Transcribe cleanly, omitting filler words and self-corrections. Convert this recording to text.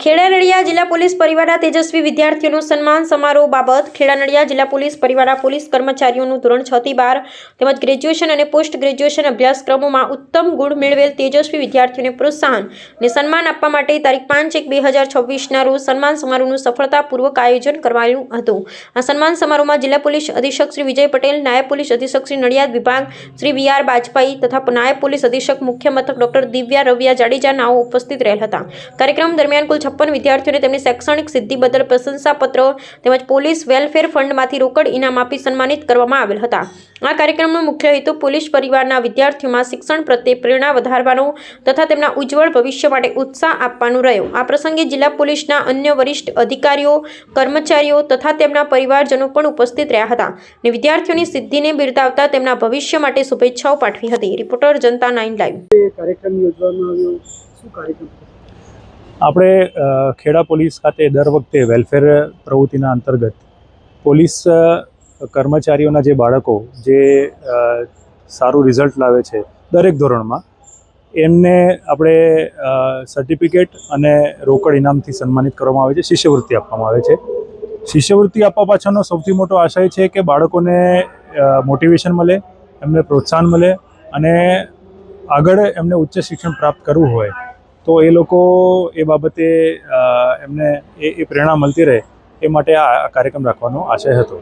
ખેડા જિલ્લા પોલીસ પરિવારના તેજસ્વી વિદ્યાર્થીઓનું સન્માન સમારોહ બાબત ખેડા જિલ્લા પોલીસ પરિવારના પોલીસ કર્મચારીઓનું ધોરણ 6 થી 12 તેમજ ગ્રેજ્યુએશન અને પોસ્ટ ગ્રેજ્યુએશન અભ્યાસક્રમોમાં ઉત્તમ ગુણ મેળવેલ તેજસ્વી વિદ્યાર્થીઓને પ્રોત્સાહન અને સન્માન આપવા માટે તારીખ 5/1/2026ના રોજ સન્માન સમારોહનું સફળતાપૂર્વક આયોજન કરાયું હતું। આ સન્માન સમારોહમાં જિલ્લા પોલીસ અધિક્ષક શ્રી વિજય પટેલ, નાયબ પોલીસ અધિક્ષક શ્રી નડિયાદ વિભાગ શ્રી વી.આર. બાજપાઈ તથા નાયબ પોલીસ અધિક્ષક મુખ્ય મથક ડોક્ટર દિવ્યા રવિયા જાડેજા નાઓ ઉપસ્થિત રહેલ હતા। કાર્યક્રમ દરમિયાન કુલ 56 વિદ્યાર્થીઓને તેમની શૈક્ષણિક સિદ્ધિ બદલ પ્રશંસાપત્ર તેમજ પોલીસ વેલફેર ફંડમાંથી રોકડ ઇનામ આપી સન્માનિત કરવામાં આવેલ હતા। આ કાર્યક્રમનો મુખ્ય હેતુ પોલીસ પરિવારના વિદ્યાર્થીઓમાં શિક્ષણ પ્રત્યે પ્રેરણા વધારવાનો તથા તેમના ઉજ્જવળ ભવિષ્ય માટે ઉત્સાહ આપવાનો રહ્યો। આ પ્રસંગે જિલ્લા પોલીસના અન્ય વરિષ્ઠ અધિકારીઓ, કર્મચારીઓ તથા તેમના પરિવારજનો પણ ઉપસ્થિત રહ્યા હતા અને વિદ્યાર્થીઓની સિદ્ધિને બિરદાવતા તેમના ભવિષ્ય માટે શુભેચ્છાઓ પાઠવી હતી। રિપોર્ટર જનતા 9 લાઈવ। કાર્યક્રમ યોજવામાં આવ્યો, શું કાર્યક્રમ? આપણે ખેડા પોલીસ ખાતે દર વખતે વેલફેર પ્રવૃત્તિના અંતર્ગત પોલીસ કર્મચારીઓના જે બાળકો જે સારું રિઝલ્ટ લાવે છે દરેક ધોરણમાં એમને આપણે સર્ટિફિકેટ અને રોકડ ઇનામથી સન્માનિત કરવામાં આવે છે, શિષ્યવૃત્તિ આપવામાં આવે છે। શિષ્યવૃત્તિ આપવા પાછળનો સૌથી મોટો આશય છે કે બાળકોને મોટિવેશન મળે, એમને પ્રોત્સાહન મળે અને આગળ એમને ઉચ્ચ શિક્ષણ પ્રાપ્ત કરવું હોય તો એ લોકો એ બાબતે એમને એ પ્રેરણા મળતી રહે એ માટે આ કાર્યક્રમ રાખવાનો આશય હતો।